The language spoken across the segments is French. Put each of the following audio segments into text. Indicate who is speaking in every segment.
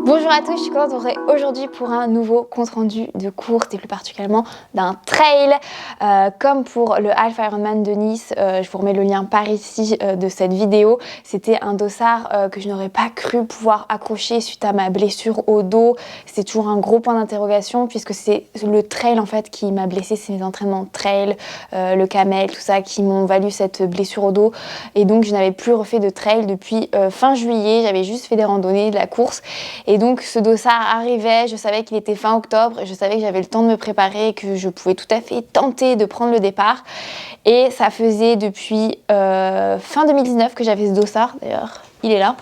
Speaker 1: Bonjour à tous, je suis contente de vous retrouver aujourd'hui pour un nouveau compte rendu de course et plus particulièrement d'un trail. Comme pour le Half Ironman de Nice, je vous remets le lien par ici de cette vidéo. C'était un dossard que je n'aurais pas cru pouvoir accrocher suite à ma blessure au dos. C'est toujours un gros point d'interrogation puisque c'est le trail en fait qui m'a blessée, c'est mes entraînements de trail, le camel, tout ça qui m'ont valu cette blessure au dos. Et donc je n'avais plus refait de trail depuis fin juillet, j'avais juste fait des randonnées, de la course. Et donc ce dossard arrivait, je savais qu'il était fin octobre et je savais que j'avais le temps de me préparer et que je pouvais tout à fait tenter de prendre le départ. Et ça faisait depuis fin 2019 que j'avais ce dossard, d'ailleurs il est là.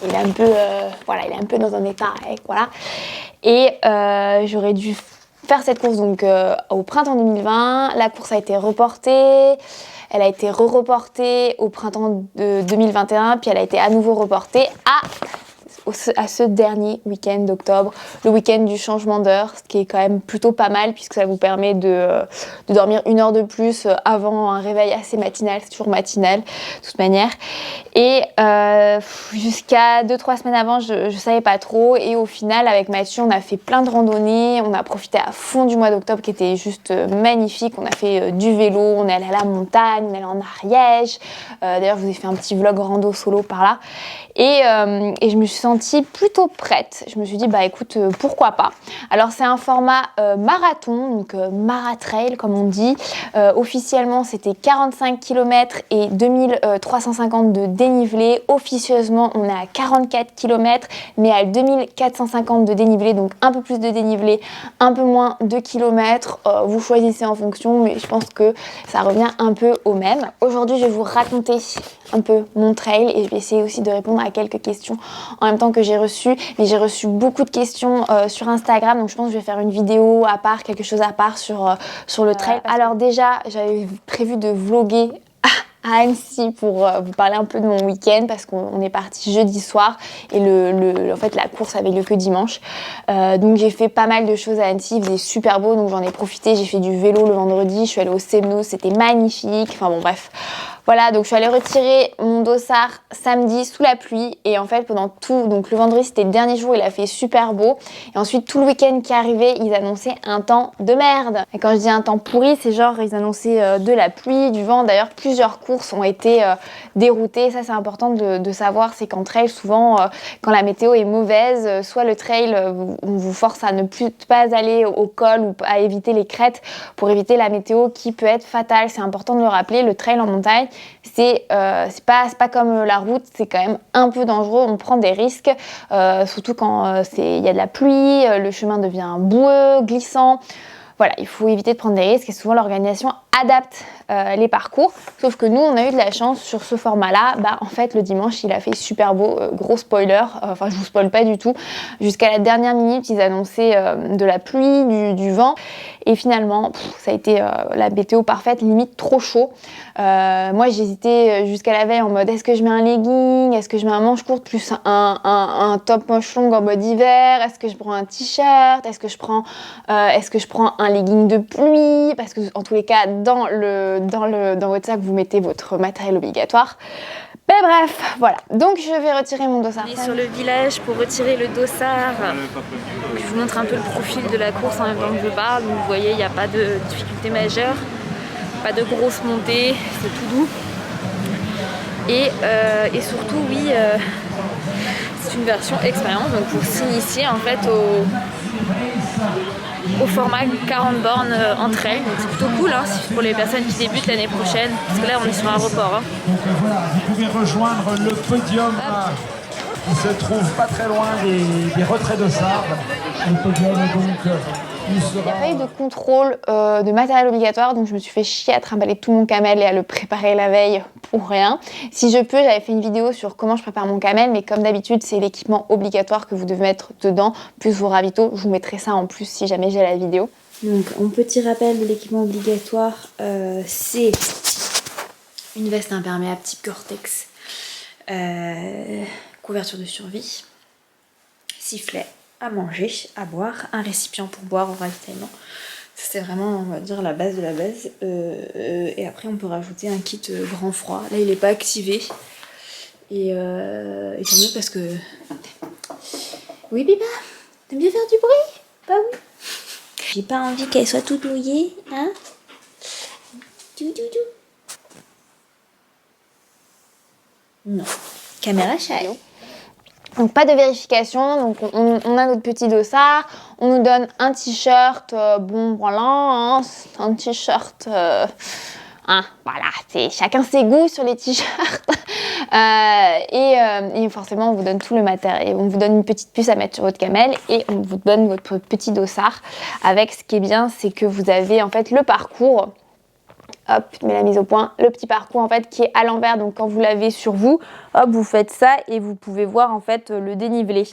Speaker 1: Il est un peu, il est un peu dans un état, voilà. Et j'aurais dû faire cette course donc au printemps 2020. La course a été reportée. Elle a été reportée au printemps de 2021, puis elle a été à nouveau reportée à ce dernier week-end d'octobre, le week-end du changement d'heure, ce qui est quand même plutôt pas mal puisque ça vous permet de dormir 1 heure de plus avant un réveil assez matinal, c'est toujours matinal de toute manière. Et jusqu'à 2-3 semaines avant, je savais pas trop et au final avec Mathieu on a fait plein de randonnées, on a profité à fond du mois d'octobre qui était juste magnifique, on a fait du vélo, on est allé à la montagne, on est allé en Ariège, d'ailleurs je vous ai fait un petit vlog rando solo par là et je me suis sentie plutôt prête. Je me suis dit bah écoute pourquoi pas. Alors c'est un format marathon, donc maratrail comme on dit. Officiellement c'était 45 km et 2350 de dénivelé. Officieusement on est à 44 km mais à 2450 de dénivelé, donc un peu plus de dénivelé, un peu moins de kilomètres. Vous choisissez en fonction mais je pense que ça revient un peu au même. Aujourd'hui je vais vous raconter un peu mon trail et je vais essayer aussi de répondre à quelques questions en même temps que j'ai reçu, mais j'ai reçu beaucoup de questions sur Instagram, donc je pense que je vais faire une vidéo à part, quelque chose à part sur le trail. Alors déjà, j'avais prévu de vlogger à Annecy pour vous parler un peu de mon week-end parce qu'on est parti jeudi soir et en fait la course avait lieu que dimanche. Donc j'ai fait pas mal de choses à Annecy, il faisait super beau donc j'en ai profité, j'ai fait du vélo le vendredi, je suis allée au Semno, c'était magnifique, enfin bon bref. Voilà, donc je suis allée retirer mon dossard samedi sous la pluie et en fait pendant tout, donc le vendredi c'était le dernier jour, il a fait super beau et ensuite tout le week-end qui arrivait, ils annonçaient un temps de merde. Et quand je dis un temps pourri, c'est genre ils annonçaient de la pluie, du vent, d'ailleurs plusieurs courses ont été déroutées, ça c'est important de savoir, c'est qu'en trail souvent quand la météo est mauvaise, soit le trail on vous force à ne plus pas aller au col ou à éviter les crêtes pour éviter la météo qui peut être fatale, c'est important de le rappeler, le trail en montagne c'est pas comme la route, c'est quand même un peu dangereux, on prend des risques, surtout quand il y a de la pluie, le chemin devient boueux, glissant. Voilà, il faut éviter de prendre des risques et souvent l'organisation adapte les parcours. Sauf que nous, on a eu de la chance sur ce format-là. Bah, en fait, le dimanche, il a fait super beau. Gros spoiler, enfin, je vous spoil pas du tout. Jusqu'à la dernière minute, ils annonçaient de la pluie, du vent. Et finalement, ça a été la météo parfaite, limite trop chaud. Moi, j'hésitais jusqu'à la veille en mode est-ce que je mets un legging, est-ce que je mets un manche courte plus un top manche longue en mode hiver, est-ce que je prends un t-shirt, est-ce que je prends un legging de pluie, parce que en tous les cas dans votre sac vous mettez votre matériel obligatoire. Mais bref, voilà. Donc je vais retirer mon dossard.
Speaker 2: On est sur le village pour retirer le dossard. Je vous montre un peu le profil de la course en même temps que je parle. Donc, vous voyez, il n'y a pas de difficulté majeure, pas de grosse montée, c'est tout doux. Et surtout, oui, c'est une version expérience, donc pour s'initier en fait au format 40 bornes en trail, donc c'est plutôt cool hein, pour les personnes qui débutent l'année prochaine, parce que là on est sur un report.
Speaker 3: Donc voilà, vous pouvez rejoindre le podium qui se trouve pas très loin des retraits de sable. Le podium donc
Speaker 1: il n'y a pas eu de contrôle de matériel obligatoire, donc je me suis fait chier à trimballer tout mon camel et à le préparer la veille pour rien. Si je peux, j'avais fait une vidéo sur comment je prépare mon camel, mais comme d'habitude, c'est l'équipement obligatoire que vous devez mettre dedans, plus vos ravitaux. Je vous mettrai ça en plus si jamais j'ai la vidéo. Donc, un petit rappel de l'équipement obligatoire, c'est une veste imperméable type Gore-Tex, couverture de survie, sifflet, à manger, à boire, un récipient pour boire au ravitaillement. C'est vraiment, on va dire, la base de la base. Et après, on peut rajouter un kit grand froid. Là, il n'est pas activé. Et tant mieux parce que
Speaker 4: Oui, Biba, t'aimes bien faire du bruit? Bah oui. J'ai pas envie qu'elle soit toute mouillée, hein? Non. Caméra shy.
Speaker 1: Donc pas de vérification, donc on a notre petit dossard, on nous donne un t-shirt, bon voilà, hein, c'est un t-shirt, voilà, c'est chacun ses goûts sur les t-shirts. Et forcément on vous donne tout le matériel, on vous donne une petite puce à mettre sur votre camel et on vous donne votre petit dossard. Avec ce qui est bien, c'est que vous avez en fait le parcours. Hop, je mets la mise au point, le petit parcours en fait qui est à l'envers, donc quand vous l'avez sur vous, hop, vous faites ça et vous pouvez voir en fait le dénivelé.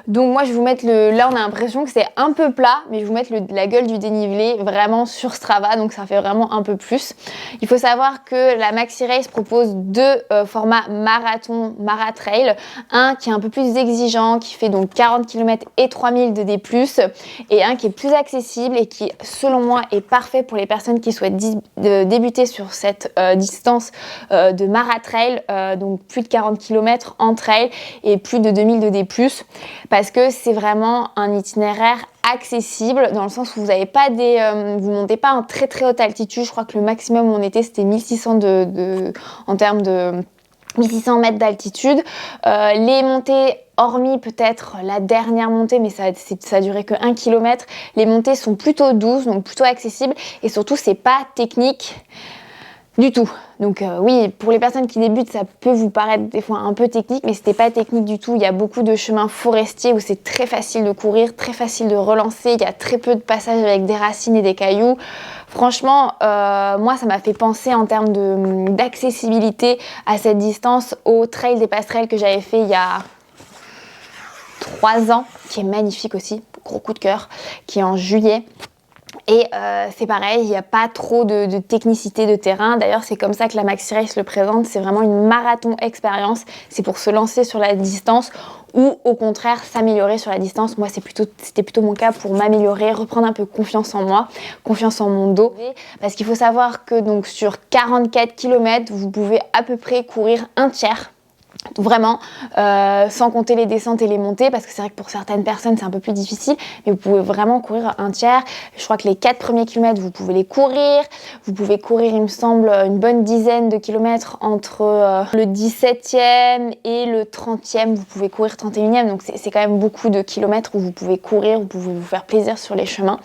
Speaker 1: Donc moi je vais vous mettre là on a l'impression que c'est un peu plat, mais je vais vous mettre la gueule du dénivelé vraiment sur Strava, donc ça fait vraiment un peu plus. Il faut savoir que la Maxi Race propose deux formats marathon, maratrail, un qui est un peu plus exigeant, qui fait donc 40 km et 3000 de D+, et un qui est plus accessible et qui selon moi est parfait pour les personnes qui souhaitent débuter sur cette distance de maratrail, donc plus de 40 km en trail et plus de 2000 de D+, parce que c'est vraiment un itinéraire accessible dans le sens où vous n'avez pas vous montez pas en très très haute altitude. Je crois que le maximum où on était c'était 1600 en termes de 1600 mètres d'altitude. Les montées, hormis peut-être la dernière montée, mais ça a duré que 1 km, les montées sont plutôt douces, donc plutôt accessibles, et surtout c'est pas technique du tout. Donc oui, pour les personnes qui débutent, ça peut vous paraître des fois un peu technique, mais c'était pas technique du tout. Il y a beaucoup de chemins forestiers où c'est très facile de courir, très facile de relancer. Il y a très peu de passages avec des racines et des cailloux. Franchement, moi, ça m'a fait penser en termes d'accessibilité à cette distance au Trail des Passerelles que j'avais fait il y a 3 ans, qui est magnifique aussi, gros coup de cœur, qui est en juillet. Et c'est pareil, il n'y a pas trop de technicité de terrain. D'ailleurs, c'est comme ça que la Maxi Race le présente. C'est vraiment une marathon expérience. C'est pour se lancer sur la distance ou au contraire s'améliorer sur la distance. Moi, c'était plutôt mon cas pour m'améliorer, reprendre un peu confiance en moi, confiance en mon dos. Parce qu'il faut savoir que donc, sur 44 km, vous pouvez à peu près courir un tiers. Vraiment, sans compter les descentes et les montées, parce que c'est vrai que pour certaines personnes c'est un peu plus difficile, mais vous pouvez vraiment courir un tiers. Je crois que les 4 premiers kilomètres vous pouvez les courir, vous pouvez courir il me semble une bonne dizaine de kilomètres entre le 17e et le 30e, vous pouvez courir 31e, donc c'est quand même beaucoup de kilomètres où vous pouvez courir, vous pouvez vous faire plaisir sur les chemins.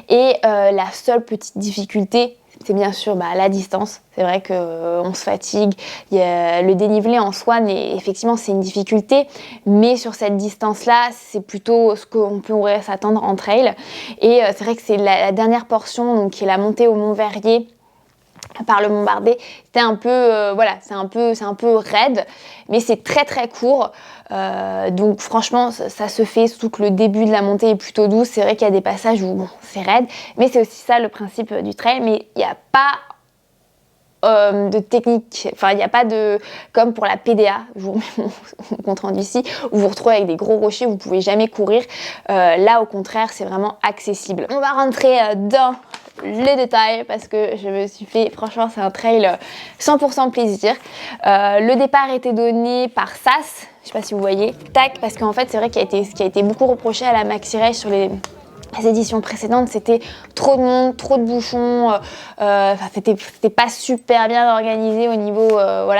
Speaker 1: Et la seule petite difficulté, c'est bien sûr la distance. C'est vrai qu'on se fatigue. Le dénivelé en soi, effectivement, c'est une difficulté. Mais sur cette distance-là, c'est plutôt ce qu'on pourrait s'attendre en trail. Et c'est vrai que c'est la dernière portion, donc, qui est la montée au Mont Verrier par le Mont Bardet. C'était un peu, c'est un peu raide, mais c'est très très court. Donc franchement, ça se fait, surtout que le début de la montée est plutôt douce. C'est vrai qu'il y a des passages où c'est raide, mais c'est aussi ça le principe du trail. Mais il n'y a pas de technique, enfin il n'y a pas de, comme pour la PDA, je vous remets mon compte rendu ici, où vous vous retrouvez avec des gros rochers, vous ne pouvez jamais courir. Là au contraire, c'est vraiment accessible. On va rentrer dans les détails parce que je me suis fait, franchement c'est un trail 100% plaisir. Le départ était donné par SAS, je sais pas si vous voyez, tac, parce qu'en fait c'est vrai ce qui a été beaucoup reproché à la Maxi Race sur les éditions précédentes, c'était trop de monde, trop de bouchons, c'était pas super bien organisé au niveau,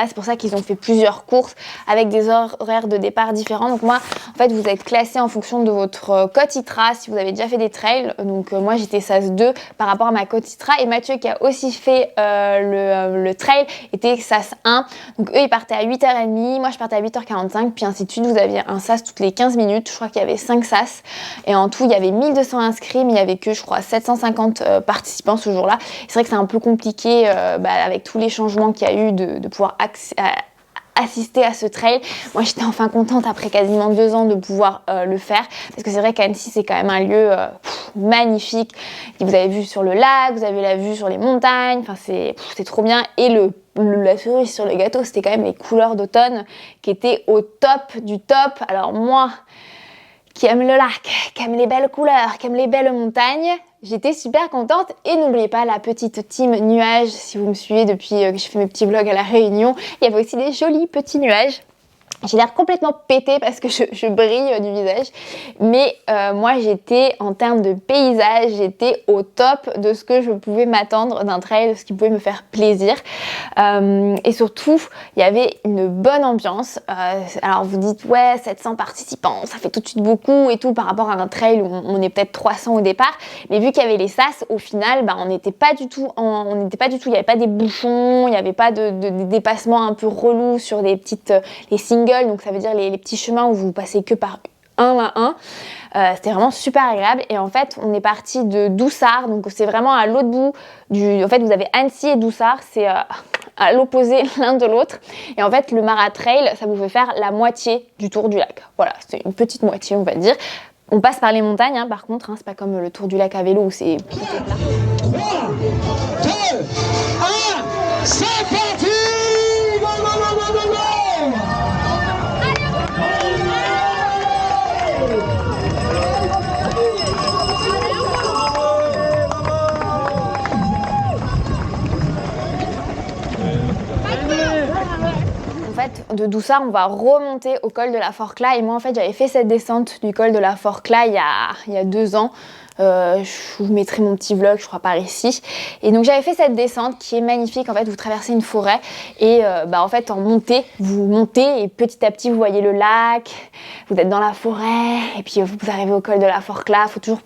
Speaker 1: c'est pour ça qu'ils ont fait plusieurs courses avec des horaires de départ différents. Donc moi, en fait, vous êtes classé en fonction de votre cote ITRA si vous avez déjà fait des trails. Donc moi, j'étais SAS 2 par rapport à ma cote ITRA, et Mathieu qui a aussi fait le trail était SAS 1. Donc eux, ils partaient à 8h30, moi je partais à 8h45, puis ainsi de suite. Vous aviez un SAS toutes les 15 minutes, je crois qu'il y avait 5 SAS, et en tout, il y avait 1200 inscrits, mais il n'y avait que, je crois, 750 participants ce jour-là. C'est vrai que c'est un peu compliqué avec tous les changements qu'il y a eu de pouvoir assister à ce trail. Moi, j'étais enfin contente après quasiment 2 ans de pouvoir le faire, parce que c'est vrai qu'Annecy, c'est quand même un lieu magnifique. Vous avez vu sur le lac, vous avez la vue sur les montagnes, enfin c'est trop bien. Et la cerise sur le gâteau, c'était quand même les couleurs d'automne qui étaient au top du top. Alors moi, qui aime le lac, qui aime les belles couleurs, qui aime les belles montagnes, j'étais super contente. Et n'oubliez pas la petite team nuages, si vous me suivez depuis que j'ai fait mes petits vlogs à La Réunion, il y avait aussi des jolis petits nuages. J'ai l'air complètement pétée parce que je brille du visage, mais moi j'étais, en termes de paysage, j'étais au top de ce que je pouvais m'attendre d'un trail, de ce qui pouvait me faire plaisir. Et surtout, il y avait une bonne ambiance. Alors vous dites, ouais, 700 participants, ça fait tout de suite beaucoup et tout par rapport à un trail où on est peut-être 300 au départ, mais vu qu'il y avait les sas, au final, bah, on n'était pas du tout, il n'y avait pas des bouchons, il n'y avait pas de dépassements un peu relous sur des petites, les singles. Donc ça veut dire les petits chemins où vous passez que par un à un. C'était vraiment super agréable et en fait on est parti de Doussard, donc c'est vraiment à l'autre bout en fait vous avez Annecy et Doussard, c'est à l'opposé l'un de l'autre et en fait le Maratrail ça vous fait faire la moitié du tour du lac. Voilà, c'est une petite moitié on va dire. On passe par les montagnes hein, par contre, hein, c'est pas comme le tour du lac à vélo où c'est plutôt plat.
Speaker 3: 3, 2, 1, c'est parti! Go, go, go, go, go, go!
Speaker 1: En fait, de Doussard, on va remonter au col de la Forclaz. Et moi, en fait, j'avais fait cette descente du col de la Forclaz il y a 2 ans. Je vous mettrai mon petit vlog, je crois, par ici. Et donc, j'avais fait cette descente qui est magnifique. En fait, vous traversez une forêt et en fait, en montée, vous montez et petit à petit, vous voyez le lac. Vous êtes dans la forêt et puis vous arrivez au col de la Forclaz. Il faut toujours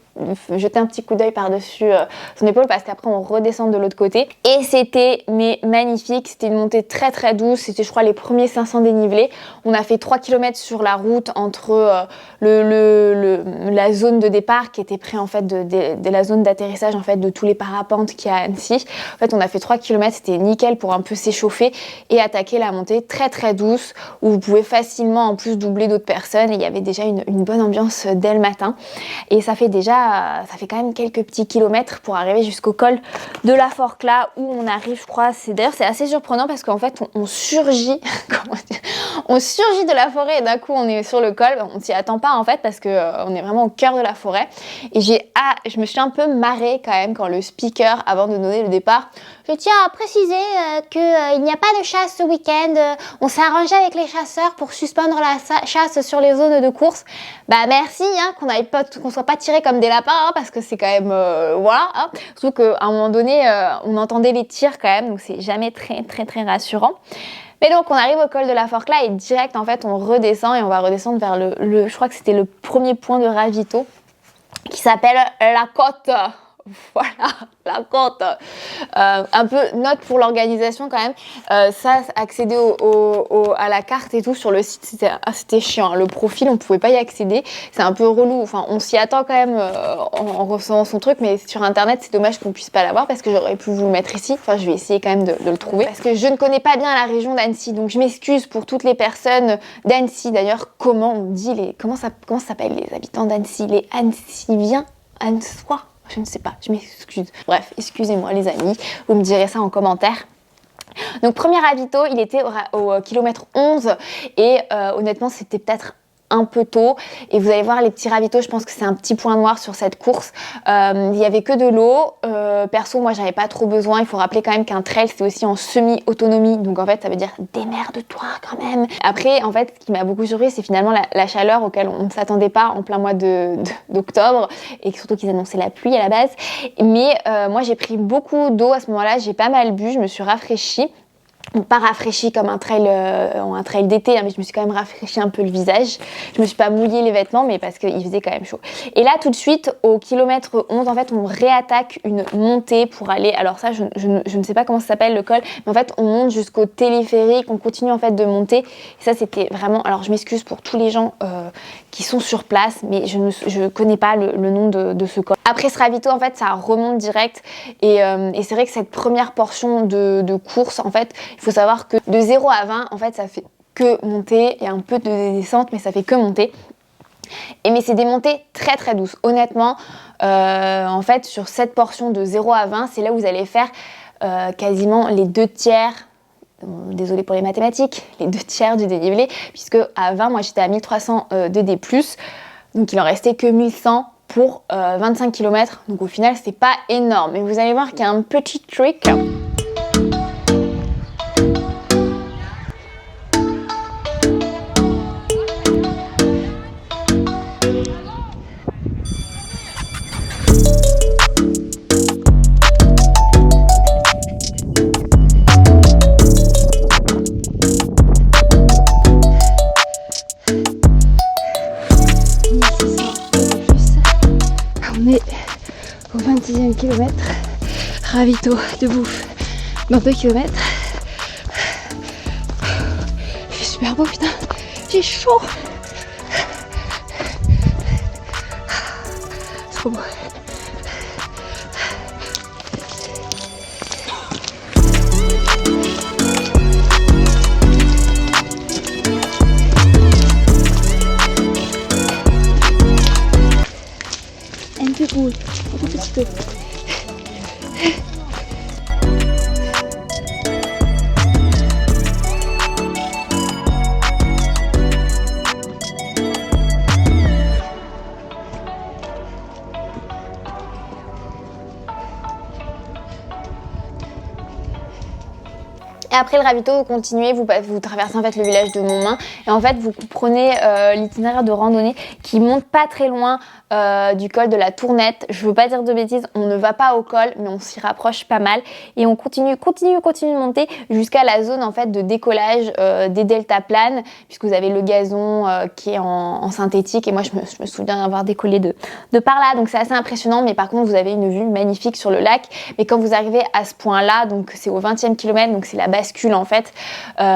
Speaker 1: jeter un petit coup d'œil par-dessus son épaule parce qu'après on redescend de l'autre côté et c'était magnifique, c'était une montée très très douce, c'était je crois les premiers 500 dénivelés. On a fait 3 km sur la route entre la zone de départ qui était près en fait de la zone d'atterrissage en fait de tous les parapentes qu'il y a à Annecy. En fait on a fait 3 km, c'était nickel pour un peu s'échauffer et attaquer la montée très très douce où vous pouvez facilement en plus doubler d'autres personnes et il y avait déjà une bonne ambiance dès le matin et ça fait quand même quelques petits kilomètres pour arriver jusqu'au col de la Forclaz où on arrive, je crois, d'ailleurs c'est assez surprenant parce qu'en fait on surgit, on surgit de la forêt et d'un coup on est sur le col, on s'y attend pas en fait parce que on est vraiment au cœur de la forêt et je me suis un peu marrée quand même quand le speaker, avant de donner le départ, je tiens à préciser qu'il n'y a pas de chasse ce week-end, on s'est arrangé avec les chasseurs pour suspendre la chasse sur les zones de course. Bah merci, hein, qu'on soit pas tiré comme des lapins, hein, parce que c'est quand même, voilà, hein. Surtout qu'à un moment donné, on entendait les tirs quand même, donc c'est jamais très très très rassurant. Mais donc on arrive au col de la Forclaz et direct en fait on redescend et on va redescendre vers je crois que c'était le premier point de ravito qui s'appelle la côte. Voilà, la côte. Un peu note pour l'organisation quand même. Ça, accéder à la carte et tout sur le site, c'était chiant. Le profil, on pouvait pas y accéder. C'est un peu relou. Enfin, on s'y attend quand même en recevant son truc, mais sur internet, c'est dommage qu'on puisse pas l'avoir parce que j'aurais pu vous le mettre ici. Enfin, je vais essayer quand même de le trouver parce que je ne connais pas bien la région d'Annecy. Donc, je m'excuse pour toutes les personnes d'Annecy. D'ailleurs, comment on dit comment ça s'appelle les habitants d'Annecy? Les Annecyviens? Anneçois? Je ne sais pas, je m'excuse. Bref, excusez-moi les amis, vous me direz ça en commentaire. Donc premier ravito, il était au kilomètre 11 et honnêtement c'était peut-être un peu tôt et vous allez voir les petits ravitaux, je pense que c'est un petit point noir sur cette course. Il y avait que de l'eau, perso moi j'avais pas trop besoin. Il faut rappeler quand même qu'un trail c'est aussi en semi-autonomie, donc en fait ça veut dire démerde-toi quand même. Après en fait ce qui m'a beaucoup surpris c'est finalement la chaleur auquel on ne s'attendait pas en plein mois d'octobre et surtout qu'ils annonçaient la pluie à la base, mais moi j'ai pris beaucoup d'eau à ce moment-là, j'ai pas mal bu, je me suis rafraîchie. Pas rafraîchi comme un trail d'été, hein, mais je me suis quand même rafraîchi un peu le visage. Je me suis pas mouillé les vêtements, mais parce qu'il faisait quand même chaud. Et là, tout de suite, au kilomètre 11, en fait, on réattaque une montée pour aller... Alors ça, je ne sais pas comment ça s'appelle le col, mais en fait, on monte jusqu'au téléphérique, on continue en fait de monter. Et ça, c'était vraiment... Alors, je m'excuse pour tous les gens qui sont sur place, mais je connais pas le nom de ce col. Après ce ravito, en fait, ça remonte direct. Et c'est vrai que cette première portion de course, en fait, il faut savoir que de 0 à 20, en fait, ça fait que monter. Il y a un peu de descente, mais ça fait que monter. Mais c'est des montées très très douces. Honnêtement, en fait, sur cette portion de 0 à 20, c'est là où vous allez faire quasiment les 2/3. Désolée pour les mathématiques, les 2/3 du dénivelé, puisque à 20, moi j'étais à 1300 de D+, donc il en restait que 1100 pour 25 km, donc au final c'est pas énorme. Mais vous allez voir qu'il y a un petit trick. au 26e kilomètre. Ravito de bouffe dans 2 km. Il fait super beau, putain, j'ai chaud. C'est trop beau. Un peu cool, un petit peu. Et après le ravito, vous continuez, vous traversez en fait le village de Montmain et en fait vous prenez l'itinéraire de randonnée qui monte pas très loin du col de la Tournette. Je veux pas dire de bêtises, on ne va pas au col mais on s'y rapproche pas mal et on continue de monter jusqu'à la zone en fait de décollage des deltaplanes puisque vous avez le gazon qui est en synthétique et moi je me souviens d'avoir décollé de par là, donc c'est assez impressionnant, mais par contre vous avez une vue magnifique sur le lac. Mais quand vous arrivez à ce point là, donc c'est au 20e kilomètre, donc c'est la bascule en fait,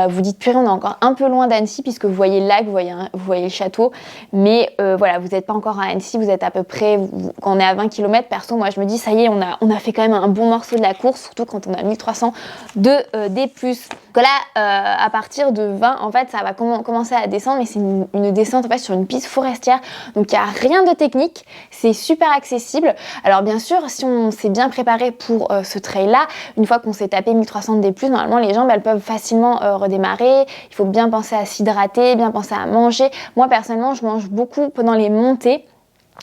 Speaker 1: vous dites purée, on est encore un peu loin d'Annecy puisque vous voyez le lac, vous voyez le château, mais voilà, vous n'êtes pas encore à Annecy, vous êtes à peu près, quand on est à 20 km, perso moi je me dis ça y est, on a fait quand même un bon morceau de la course, surtout quand on a 1300 de D+. Que là, à partir de 20, en fait, ça va commencer à descendre, mais c'est une descente en fait sur une piste forestière, donc il n'y a rien de technique, c'est super accessible. Alors bien sûr, si on s'est bien préparé pour ce trail-là, une fois qu'on s'est tapé 1300 de D+, normalement les jambes elles peuvent facilement redémarrer. Il faut bien penser à s'hydrater, bien penser à manger. Moi personnellement, je mange beaucoup pendant les montées.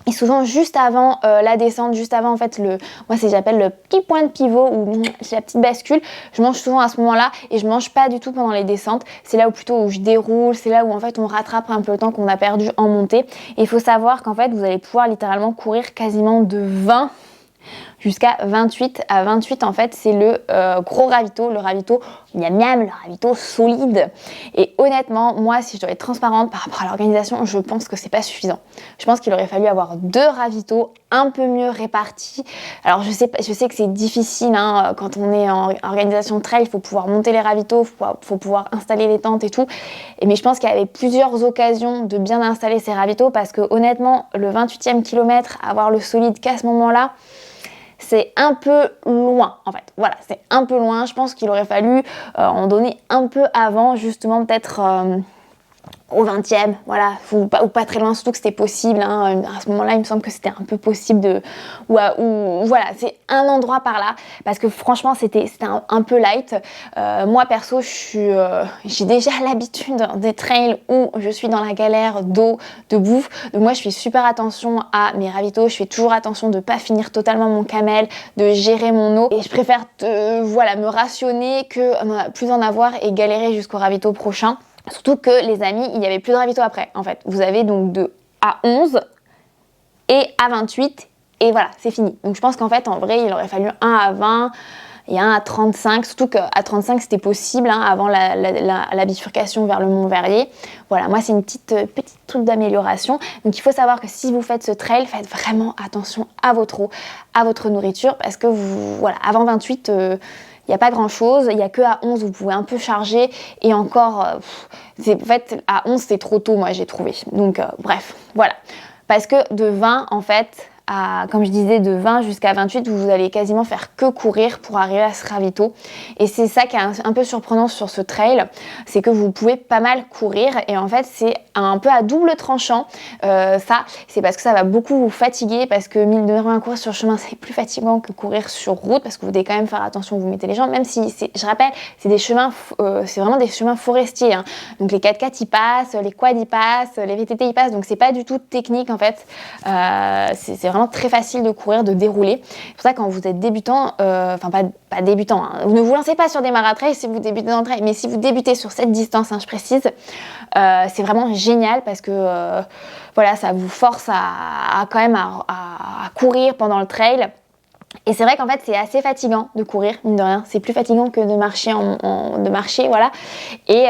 Speaker 1: Et souvent juste avant la descente, juste avant en fait moi j'appelle le petit point de pivot ou la petite bascule, je mange souvent à ce moment-là et je mange pas du tout pendant les descentes. C'est là où plutôt où je déroule, c'est là où en fait on rattrape un peu le temps qu'on a perdu en montée. Et il faut savoir qu'en fait vous allez pouvoir littéralement courir quasiment de 20 jusqu'à 28. À 28 en fait c'est le gros ravito, le ravito miam miam, le ravito solide. Et honnêtement moi si je dois être transparente par rapport à l'organisation, je pense que c'est pas suffisant. Je pense qu'il aurait fallu avoir 2 ravitos un peu mieux répartis. Alors je sais que c'est difficile hein, quand on est en organisation de trail, il faut pouvoir monter les ravitos, faut pouvoir installer les tentes et tout. Mais je pense qu'il y avait plusieurs occasions de bien installer ces ravitos parce que honnêtement le 28e kilomètre, avoir le solide qu'à ce moment-là, c'est un peu loin en fait, voilà, c'est un peu loin. Je pense qu'il aurait fallu en donner un peu avant, justement peut-être au 20e, voilà, ou pas très loin, surtout que c'était possible, hein. À ce moment-là il me semble que c'était un peu possible ou voilà, c'est un endroit par là, parce que franchement c'était un peu light. Moi perso j'ai déjà l'habitude des trails où je suis dans la galère d'eau, de bouffe, donc moi je fais super attention à mes ravitaux, je fais toujours attention de pas finir totalement mon camel, de gérer mon eau, et je préfère me rationner que plus en avoir et galérer jusqu'au ravito prochain. Surtout que les amis, il n'y avait plus de ravito après en fait. Vous avez donc de à 11 et à 28 et voilà, c'est fini. Donc je pense qu'en fait en vrai il aurait fallu un à 20 et un à 35, surtout qu'à 35 c'était possible hein, avant la bifurcation vers le Mont Verrier. Voilà, moi c'est une petite truc d'amélioration. Donc il faut savoir que si vous faites ce trail, faites vraiment attention à votre eau, à votre nourriture, parce que voilà, avant 28 il n'y a pas grand chose, il n'y a que à 11 vous pouvez un peu charger et encore, en fait à 11 c'est trop tôt moi j'ai trouvé. Donc bref, voilà. Parce que de 20 en fait, comme je disais, de 20 jusqu'à 28, vous allez quasiment faire que courir pour arriver à ce ravito. Et c'est ça qui est un peu surprenant sur ce trail, c'est que vous pouvez pas mal courir et en fait c'est un peu à double tranchant. Ça, c'est parce que ça va beaucoup vous fatiguer, parce que mine de rien courir sur chemin c'est plus fatigant que courir sur route, parce que vous devez quand même faire attention où vous mettez les jambes, même si je rappelle, c'est des chemins, c'est vraiment des chemins forestiers. Hein. Donc les 4x4 y passent, les quads y passent, les VTT y passent, donc c'est pas du tout technique en fait. C'est vraiment très facile de courir, de dérouler. C'est pour ça quand vous êtes débutant, enfin pas débutant, hein, ne vous lancez pas sur des maratrails si vous débutez dans le trail, mais si vous débutez sur cette distance, hein, je précise, c'est vraiment génial parce que voilà, ça vous force à quand même à courir pendant le trail. Et c'est vrai qu'en fait c'est assez fatigant de courir, mine de rien, c'est plus fatigant que de marcher, voilà. Et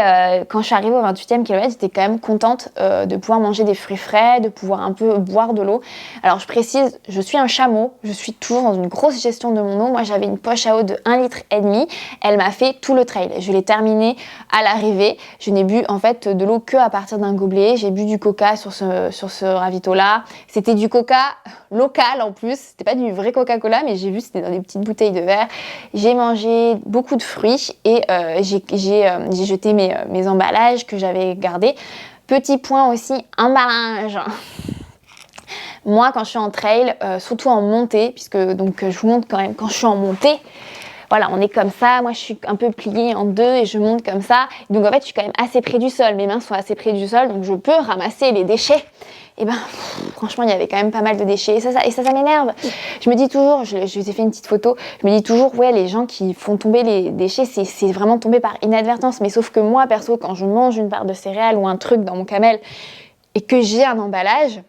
Speaker 1: quand je suis arrivée au 28e kilomètre, j'étais quand même contente de pouvoir manger des fruits frais, de pouvoir un peu boire de l'eau. Alors je précise, je suis un chameau, je suis toujours dans une grosse gestion de mon eau. Moi j'avais une poche à eau de 1,5 litre, elle m'a fait tout le trail. Je l'ai terminé à l'arrivée, je n'ai bu en fait de l'eau que à partir d'un gobelet, j'ai bu du coca sur ce ravito là. C'était du coca local en plus, c'était pas du vrai Coca-Cola, mais j'ai vu c'était dans des petites bouteilles de verre. J'ai mangé beaucoup de fruits et j'ai jeté mes emballages que j'avais gardés. Petit point aussi, emballage. Moi quand je suis en trail, surtout en montée, puisque donc je vous montre quand même quand je suis en montée, voilà, on est comme ça, moi je suis un peu pliée en deux et je monte comme ça. Donc en fait je suis quand même assez près du sol, mes mains sont assez près du sol, donc je peux ramasser les déchets. Et ben franchement il y avait quand même pas mal de déchets et ça m'énerve. Je me dis toujours, je vous ai fait une petite photo, je me dis toujours ouais les gens qui font tomber les déchets c'est vraiment tombé par inadvertance, mais sauf que moi perso quand je mange une barre de céréales ou un truc dans mon camel et que j'ai un emballage,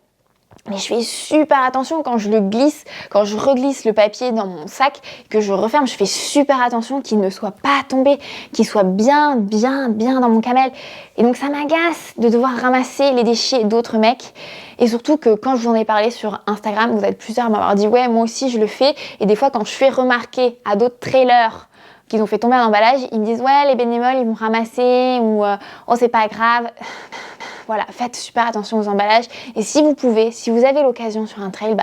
Speaker 1: mais je fais super attention quand je le glisse, quand je reglisse le papier dans mon sac, que je referme, je fais super attention qu'il ne soit pas tombé, qu'il soit bien dans mon camel. Et donc ça m'agace de devoir ramasser les déchets d'autres mecs. Et surtout que quand je vous en ai parlé sur Instagram, vous êtes plusieurs à m'avoir dit ouais moi aussi je le fais. Et des fois quand je fais remarquer à d'autres trailers qu'ils ont fait tomber un emballage, ils me disent ouais les bénévoles ils vont ramasser ou oh c'est pas grave. Voilà, faites super attention aux emballages et si vous pouvez, si vous avez l'occasion sur un trail,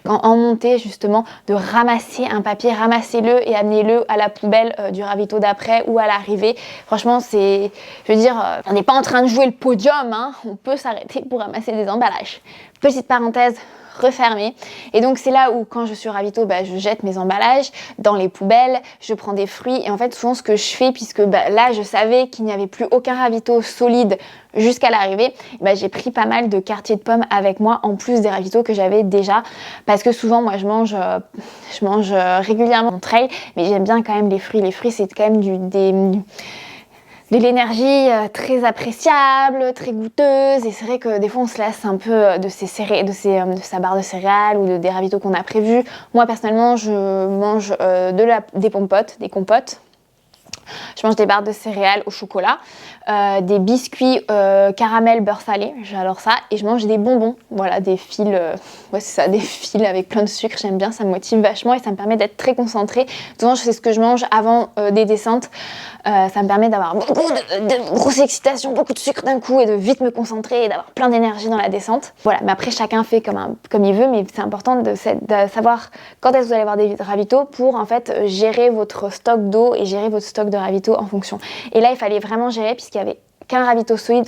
Speaker 1: en montée justement, de ramasser un papier, ramassez-le et amenez-le à la poubelle du ravito d'après ou à l'arrivée. Franchement, c'est, je veux dire, on n'est pas en train de jouer le podium, hein, on peut s'arrêter pour ramasser des emballages. Petite parenthèse refermée. Et donc c'est là où quand je suis au ravito, je jette mes emballages dans les poubelles, je prends des fruits et en fait souvent ce que je fais puisque là je savais qu'il n'y avait plus aucun ravito solide jusqu'à l'arrivée, j'ai pris pas mal de quartiers de pommes avec moi en plus des ravitaux que j'avais déjà parce que souvent moi je mange régulièrement mon trail mais j'aime bien quand même les fruits. Les fruits c'est quand même de l'énergie très appréciable, très goûteuse et c'est vrai que des fois on se lasse un peu de sa barre de céréales ou des ravitaux qu'on a prévus. Moi personnellement je mange des compotes. Je mange des barres de céréales au chocolat, des biscuits caramel beurre salé, j'adore ça, et je mange des bonbons, voilà, des fils, des fils avec plein de sucre, j'aime bien, ça me motive vachement et ça me permet d'être très concentrée. Souvent c'est ce que je mange avant des descentes, ça me permet d'avoir beaucoup de grosse excitation, beaucoup de sucre d'un coup et de vite me concentrer et d'avoir plein d'énergie dans la descente. Voilà, mais après chacun fait comme il veut, mais c'est important de savoir quand est-ce que vous allez avoir des ravitaux pour en fait gérer votre stock d'eau et gérer votre stock de ravitaux en fonction. Et là il fallait vraiment gérer puisqu'il y avait qu'un ravito solide.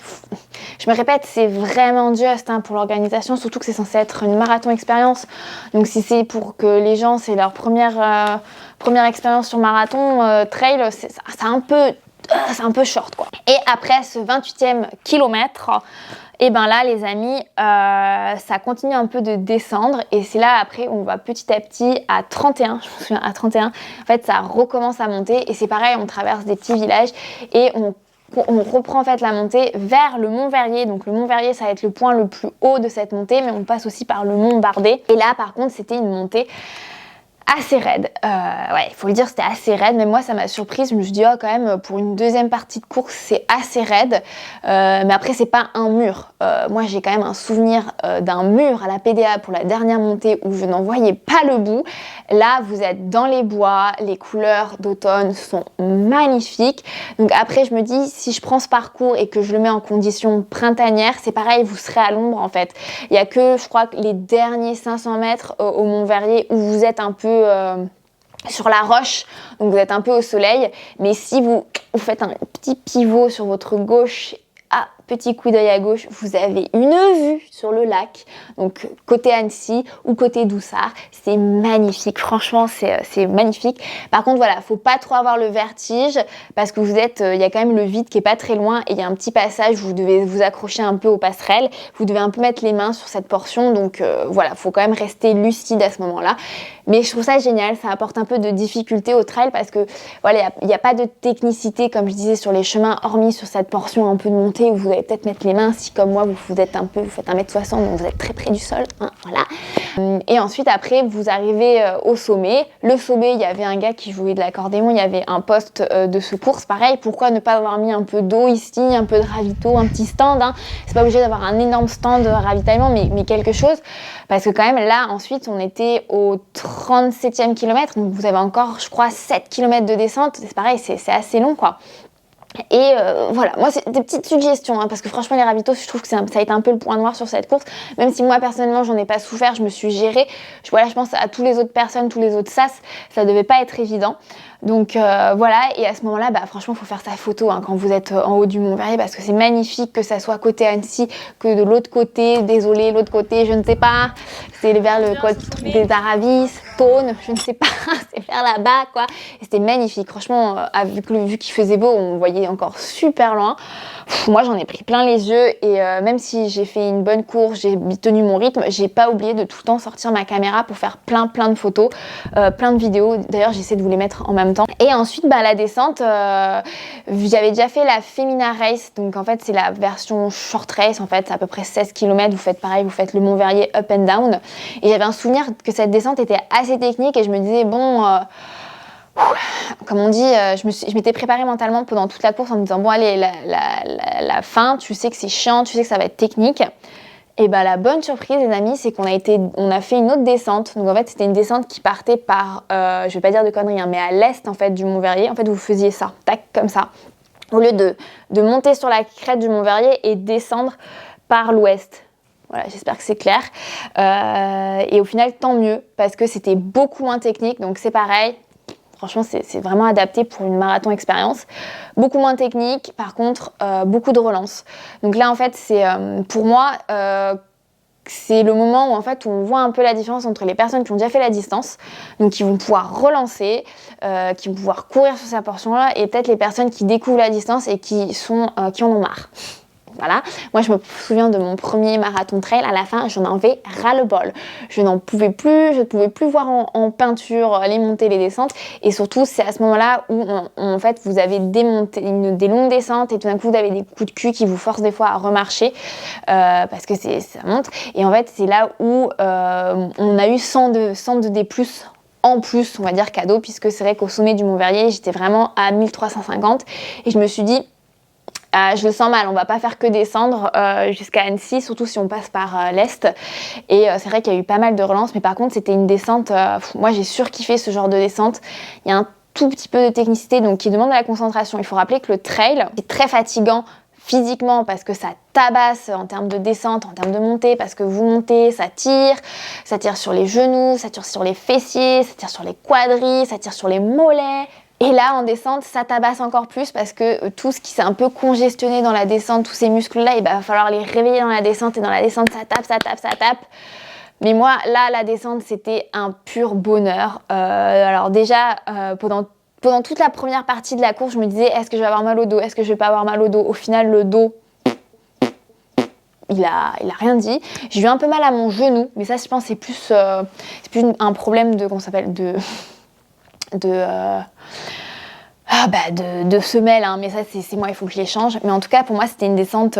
Speaker 1: Je me répète, c'est vraiment juste pour l'organisation, surtout que c'est censé être une marathon expérience. Donc si c'est pour que les gens, c'est leur première expérience sur marathon, trail, c'est un peu short quoi. Et après ce 28e kilomètre, et là les amis, ça continue un peu de descendre et c'est là après on va petit à petit à 31, je me souviens à 31, en fait ça recommence à monter et c'est pareil, on traverse des petits villages et on reprend en fait la montée vers le Mont Verrier. Donc le Mont Verrier ça va être le point le plus haut de cette montée, mais on passe aussi par le Mont Bardet et là par contre c'était une montée assez raide, il faut le dire c'était assez raide, mais moi ça m'a surprise, je me suis dit quand même pour une deuxième partie de course c'est assez raide, mais après c'est pas un mur, moi j'ai quand même un souvenir d'un mur à la PDA pour la dernière montée où je n'en voyais pas le bout. Là vous êtes dans les bois, les couleurs d'automne sont magnifiques, donc après je me dis si je prends ce parcours et que je le mets en conditions printanières, c'est pareil, vous serez à l'ombre en fait, il y a que je crois que les derniers 500 mètres au Mont Verrier où vous êtes un peu sur la roche, donc vous êtes un peu au soleil, mais si vous faites un petit pivot sur votre gauche, petit coup d'œil à gauche, vous avez une vue sur le lac, donc côté Annecy ou côté Doussard, c'est magnifique, franchement c'est magnifique. Par contre voilà, faut pas trop avoir le vertige parce que il y a quand même le vide qui est pas très loin et il y a un petit passage où vous devez vous accrocher un peu aux passerelles, vous devez un peu mettre les mains sur cette portion, donc voilà, faut quand même rester lucide à ce moment-là. Mais je trouve ça génial, ça apporte un peu de difficulté au trail parce que voilà, il n'y a pas de technicité comme je disais sur les chemins, hormis sur cette portion un peu de montée où vous allez peut-être mettre les mains si comme moi vous faites 1m60 donc vous êtes très près du sol, hein, voilà. Et ensuite après vous arrivez au sommet. Le sommet, il y avait un gars qui jouait de l'accordéon, il y avait un poste de secours, pareil, pourquoi ne pas avoir mis un peu d'eau ici, un peu de ravito, un petit stand, hein. C'est pas obligé d'avoir un énorme stand de ravitaillement mais quelque chose, parce que quand même là ensuite on était au 37e kilomètre, donc vous avez encore je crois 7 km de descente, c'est pareil, c'est assez long quoi. Et voilà, moi c'est des petites suggestions hein, parce que franchement les ravitaux je trouve que ça a été un peu le point noir sur cette course, même si moi personnellement j'en ai pas souffert, je me suis gérée, voilà, je pense à toutes les autres personnes, tous les autres sas, ça devait pas être évident. Donc voilà, et à ce moment-là, bah, franchement, il faut faire sa photo hein, quand vous êtes en haut du Mont Verrier parce que c'est magnifique que ça soit côté Annecy que de l'autre côté, désolé, l'autre côté, je ne sais pas, c'est vers le côte des Aravis, Thônes, je ne sais pas, c'est vers là-bas quoi. Et c'était magnifique, franchement, vu qu'il faisait beau, on voyait encore super loin. Moi, j'en ai pris plein les yeux et même si j'ai fait une bonne course, j'ai tenu mon rythme, j'ai pas oublié de tout le temps sortir ma caméra pour faire plein de photos, plein de vidéos. D'ailleurs, j'essaie de vous les mettre en même temps. Et ensuite, bah, la descente, j'avais déjà fait la Femina Race, donc en fait, c'est la version short race, en fait, c'est à peu près 16 km, vous faites pareil, vous faites le Mont Verrier up and down. Et j'avais un souvenir que cette descente était assez technique et je me disais, bon... comme on dit, je m'étais préparée mentalement pendant toute la course en me disant bon allez la fin, tu sais que c'est chiant, tu sais que ça va être technique. Et bah la bonne surprise les amis, c'est qu'on a fait une autre descente. Donc en fait c'était une descente qui partait par, je vais pas dire de conneries, hein, mais à l'est en fait du Mont Verrier. En fait vous faisiez ça, tac comme ça, au lieu de monter sur la crête du Mont Verrier et descendre par l'ouest. Voilà, j'espère que c'est clair. Et au final tant mieux parce que c'était beaucoup moins technique. Donc c'est pareil. Franchement, c'est vraiment adapté pour une marathon expérience. Beaucoup moins technique, par contre, beaucoup de relance. Donc là, en fait, c'est pour moi, c'est le moment où en fait on voit un peu la différence entre les personnes qui ont déjà fait la distance, donc qui vont pouvoir relancer, qui vont pouvoir courir sur cette portion-là, et peut-être les personnes qui découvrent la distance et qui en ont marre. Voilà, moi je me souviens de mon premier marathon trail, à la fin j'en avais ras-le-bol. Je ne pouvais plus voir en peinture les montées, les descentes, et surtout c'est à ce moment-là où en fait vous avez des longues descentes et tout d'un coup vous avez des coups de cul qui vous forcent des fois à remarcher parce que ça monte, et en fait c'est là où on a eu 100 de D+. En plus, on va dire cadeau, puisque c'est vrai qu'au sommet du Mont Verrier j'étais vraiment à 1350 et je me suis dit je le sens mal, on va pas faire que descendre jusqu'à Annecy, surtout si on passe par l'Est. Et c'est vrai qu'il y a eu pas mal de relances, mais par contre c'était une descente, moi j'ai surkiffé ce genre de descente. Il y a un tout petit peu de technicité donc qui demande de la concentration. Il faut rappeler que le trail est très fatigant physiquement parce que ça tabasse en termes de descente, en termes de montée, parce que vous montez, ça tire sur les genoux, ça tire sur les fessiers, ça tire sur les quadris, ça tire sur les mollets. Et là, en descente, ça tabasse encore plus parce que tout ce qui s'est un peu congestionné dans la descente, tous ces muscles-là, il va falloir les réveiller dans la descente. Et dans la descente, ça tape. Mais moi, là, la descente, c'était un pur bonheur. Alors déjà, pendant toute la première partie de la course, je me disais, est-ce que je vais avoir mal au dos? Est-ce que je vais pas avoir mal au dos? Au final, le dos... Il a rien dit. J'ai eu un peu mal à mon genou, mais ça, je pense, c'est plus un problème de... Comment ça s'appelle? De semelles, hein, mais ça c'est moi, il faut que je les change. Mais en tout cas pour moi c'était une descente,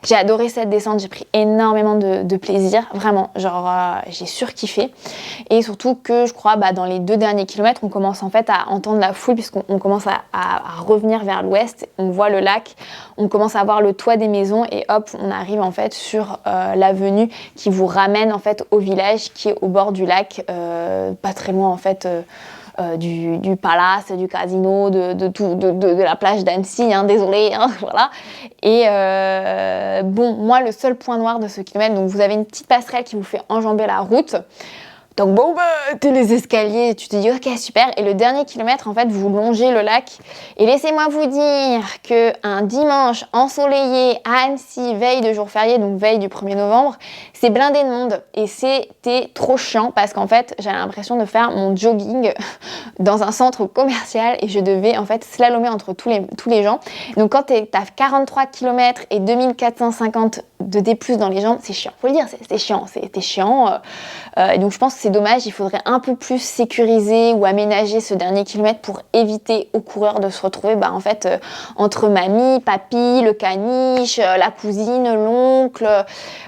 Speaker 1: j'ai adoré cette descente, j'ai pris énormément de plaisir, vraiment, genre j'ai surkiffé. Et surtout que je crois dans les 2 derniers kilomètres on commence en fait à entendre la foule puisqu'on commence à revenir vers l'ouest, on voit le lac, on commence à voir le toit des maisons et hop on arrive en fait sur l'avenue qui vous ramène en fait au village qui est au bord du lac, pas très loin en fait du palace, du casino, de la plage d'Annecy, hein, désolé, hein, voilà. Et bon, moi, le seul point noir de ce kilomètre, donc vous avez une petite passerelle qui vous fait enjamber la route. Donc bon, t'es les escaliers, tu te dis ok super, et le dernier kilomètre en fait vous longez le lac, et laissez-moi vous dire qu'un dimanche ensoleillé à Annecy, veille de jour férié, donc veille du 1er novembre, c'est blindé de monde, et c'était trop chiant parce qu'en fait j'avais l'impression de faire mon jogging dans un centre commercial et je devais en fait slalomer entre tous les gens. Donc quand t'as 43 km et 2450 de D+ dans les jambes, c'est chiant, faut le dire, c'était chiant. Et donc je pense que c'est dommage, il faudrait un peu plus sécuriser ou aménager ce dernier kilomètre pour éviter aux coureurs de se retrouver entre mamie, papy, le caniche, la cousine, l'oncle,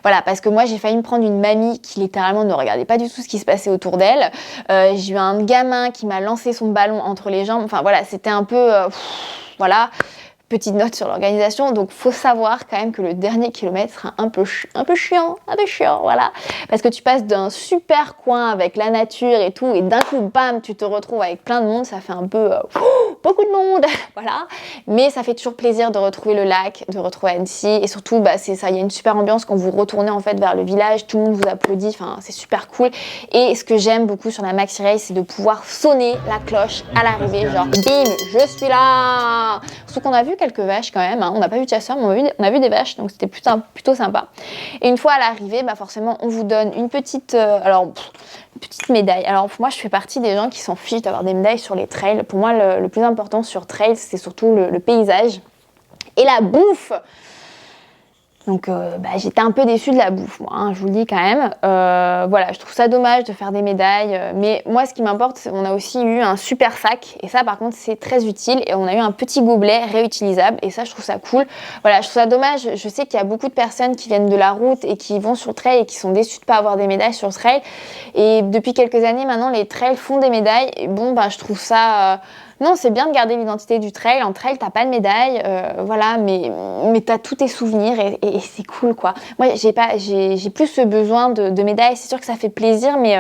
Speaker 1: voilà, parce que moi j'ai failli me prendre une mamie qui littéralement ne regardait pas du tout ce qui se passait autour d'elle. J'ai eu un gamin qui m'a lancé son ballon entre les jambes, enfin voilà, c'était un peu voilà. Petite note sur l'organisation, donc faut savoir quand même que le dernier kilomètre sera un peu chiant, voilà, parce que tu passes d'un super coin avec la nature et tout, et d'un coup, bam, tu te retrouves avec plein de monde, ça fait un peu beaucoup de monde, voilà, mais ça fait toujours plaisir de retrouver le lac, de retrouver Annecy, et surtout, c'est ça, il y a une super ambiance quand vous retournez en fait vers le village, tout le monde vous applaudit, enfin, c'est super cool, et ce que j'aime beaucoup sur la Maxi Race, c'est de pouvoir sonner la cloche à l'arrivée, genre, bim, je suis là, surtout qu'on a vu quelques vaches quand même, hein. On n'a pas vu de chasseurs, mais on a vu des vaches, donc c'était plutôt sympa. Et une fois à l'arrivée, forcément, on vous donne une petite médaille. Alors moi, je fais partie des gens qui s'en fichent d'avoir des médailles sur les trails. Pour moi, le plus important sur trail, c'est surtout le paysage et la bouffe. Donc j'étais un peu déçue de la bouffe, moi, hein, je vous le dis quand même. Voilà, je trouve ça dommage de faire des médailles. Mais moi, ce qui m'importe, c'est qu'on a aussi eu un super sac. Et ça, par contre, c'est très utile. Et on a eu un petit gobelet réutilisable. Et ça, je trouve ça cool. Voilà, je trouve ça dommage. Je sais qu'il y a beaucoup de personnes qui viennent de la route et qui vont sur le trail et qui sont déçues de ne pas avoir des médailles sur le trail. Et depuis quelques années, maintenant, les trails font des médailles. Et bon, je trouve ça... Non, c'est bien de garder l'identité du trail. En trail, t'as pas de médaille, voilà, mais t'as tous tes souvenirs et c'est cool, quoi. Moi, j'ai plus ce besoin de médailles. C'est sûr que ça fait plaisir, mais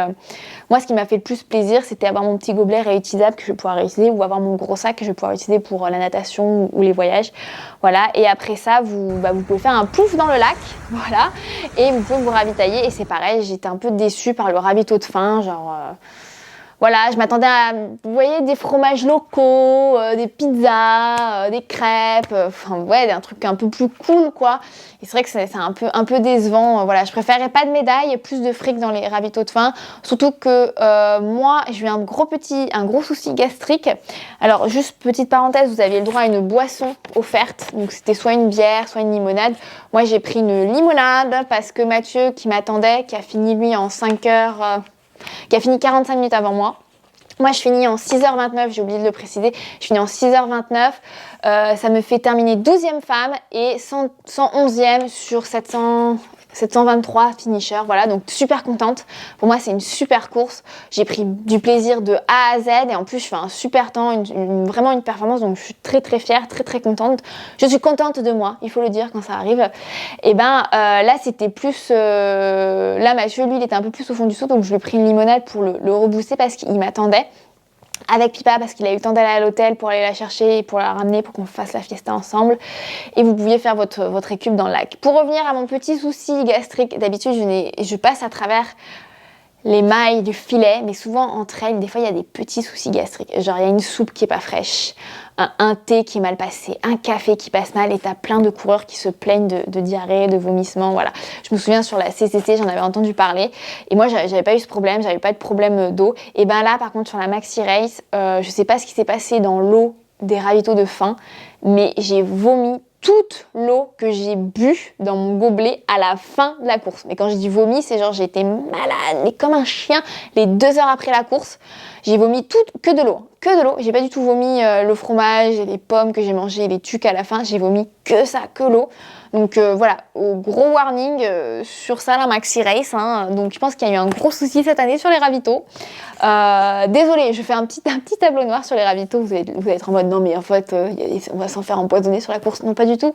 Speaker 1: moi, ce qui m'a fait le plus plaisir, c'était avoir mon petit gobelet réutilisable que je vais pouvoir réutiliser ou avoir mon gros sac que je vais pouvoir utiliser pour la natation ou les voyages. Voilà. Et après ça, vous pouvez faire un pouf dans le lac, voilà, et vous pouvez vous ravitailler. Et c'est pareil, j'étais un peu déçue par le ravito de fin, genre... Voilà, je m'attendais à, vous voyez, des fromages locaux, des pizzas, des crêpes, un truc un peu plus cool, quoi. Et c'est vrai que c'est un peu décevant. Voilà, je préférais pas de médailles, plus de fric dans les ravitaux de fin. Surtout que moi, j'ai eu un gros souci gastrique. Alors, juste petite parenthèse, vous aviez le droit à une boisson offerte. Donc, c'était soit une bière, soit une limonade. Moi, j'ai pris une limonade parce que Mathieu, qui m'attendait, qui a fini lui en 5 heures... qui a fini 45 minutes avant moi. Moi, je finis en 6h29, j'ai oublié de le préciser, je finis en 6h29. Ça me fait terminer 12e femme et 111e sur 723 finishers, voilà, donc super contente. Pour moi, c'est une super course. J'ai pris du plaisir de A à Z et en plus, je fais un super temps, vraiment une performance, donc je suis très très fière, très très contente. Je suis contente de moi, il faut le dire quand ça arrive. Et là, c'était plus... là, Mathieu, lui, il était un peu plus au fond du seau, donc je lui ai pris une limonade pour le rebooster parce qu'il m'attendait. Avec Pipa parce qu'il a eu le temps d'aller à l'hôtel pour aller la chercher et pour la ramener pour qu'on fasse la fiesta ensemble et vous pouviez faire votre récup dans le lac. Pour revenir à mon petit souci gastrique, d'habitude je passe à travers les mailles du filet, mais souvent entre elles, des fois il y a des petits soucis gastriques. Genre il y a une soupe qui est pas fraîche, un thé qui est mal passé, un café qui passe mal et t'as plein de coureurs qui se plaignent de diarrhée, de vomissements, voilà. Je me souviens sur la CCC, j'en avais entendu parler et moi j'avais pas eu ce problème, j'avais pas de problème d'eau. Et là par contre sur la Maxi Race, je sais pas ce qui s'est passé dans l'eau des ravitaux de fin, mais j'ai vomi toute l'eau que j'ai bu dans mon gobelet à la fin de la course. Mais quand je dis vomi, c'est genre j'étais malade, mais comme un chien. Les 2 heures après la course, j'ai vomi que de l'eau. J'ai pas du tout vomi le fromage et les pommes que j'ai mangées, les tucs à la fin. J'ai vomi que ça, que l'eau. Donc voilà, gros warning sur ça, la Maxi Race. Hein. Donc je pense qu'il y a eu un gros souci cette année sur les ravitaux. Désolée, je fais un petit tableau noir sur les ravitaux. Vous allez être en mode non mais en fait on va s'en faire empoisonner sur la course. Non, pas du tout.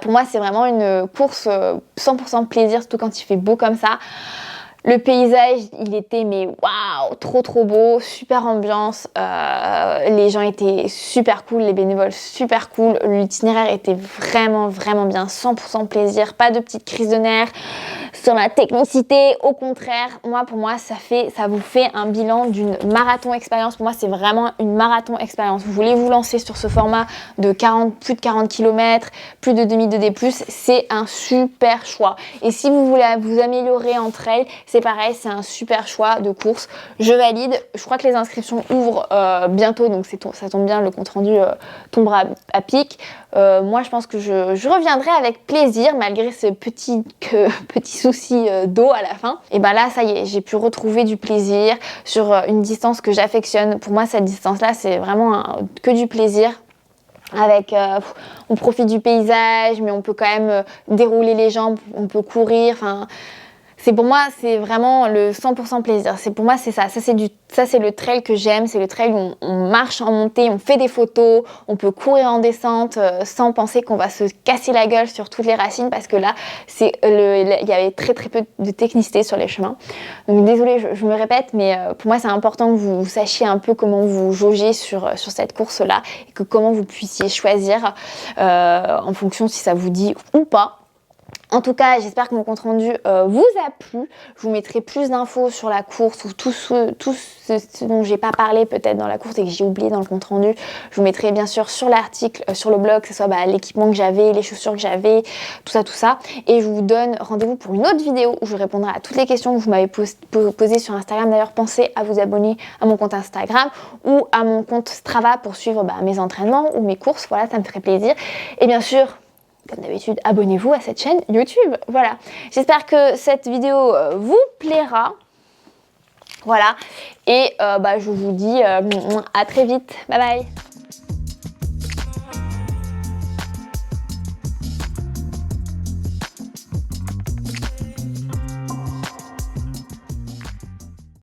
Speaker 1: Pour moi c'est vraiment une course 100% plaisir, surtout quand il fait beau comme ça. Le paysage, il était mais waouh, trop beau, super ambiance, les gens étaient super cool, les bénévoles super cool, l'itinéraire était vraiment bien, 100% plaisir, pas de petite crise de nerfs, sur la technicité. Au contraire, pour moi, ça vous fait un bilan d'une marathon expérience. Pour moi, c'est vraiment une marathon expérience. Vous voulez vous lancer sur ce format de plus de 40 km, plus de demi-2D+, c'est un super choix. Et si vous voulez vous améliorer en trail, c'est pareil, c'est un super choix de course. Je valide. Je crois que les inscriptions ouvrent bientôt, donc ça tombe bien, le compte rendu tombera à pic. Moi, je pense que je reviendrai avec plaisir, malgré ce petit souci d'eau à la fin. Et ben là, ça y est, j'ai pu retrouver du plaisir sur une distance que j'affectionne. Pour moi, cette distance-là, c'est vraiment que du plaisir. Avec, on profite du paysage, mais on peut quand même dérouler les jambes, on peut courir, enfin... Pour moi, c'est vraiment le 100% plaisir. Pour moi, c'est ça. Ça, c'est le trail que j'aime. C'est le trail où on marche en montée, on fait des photos, on peut courir en descente sans penser qu'on va se casser la gueule sur toutes les racines parce que là, il y avait très très peu de technicité sur les chemins. Donc désolée, je me répète, mais pour moi, c'est important que vous sachiez un peu comment vous jaugez sur cette course-là et comment vous puissiez choisir en fonction si ça vous dit ou pas. En tout cas, j'espère que mon compte rendu vous a plu. Je vous mettrai plus d'infos sur la course ou tout ce dont j'ai pas parlé peut-être dans la course et que j'ai oublié dans le compte rendu. Je vous mettrai bien sûr sur l'article, sur le blog, que ce soit l'équipement que j'avais, les chaussures que j'avais, tout ça. Et je vous donne rendez-vous pour une autre vidéo où je répondrai à toutes les questions que vous m'avez posées sur Instagram. D'ailleurs, pensez à vous abonner à mon compte Instagram ou à mon compte Strava pour suivre mes entraînements ou mes courses. Voilà, ça me ferait plaisir. Et bien sûr, comme d'habitude, abonnez-vous à cette chaîne YouTube. Voilà. J'espère que cette vidéo vous plaira. Voilà. Et je vous dis à très vite. Bye bye.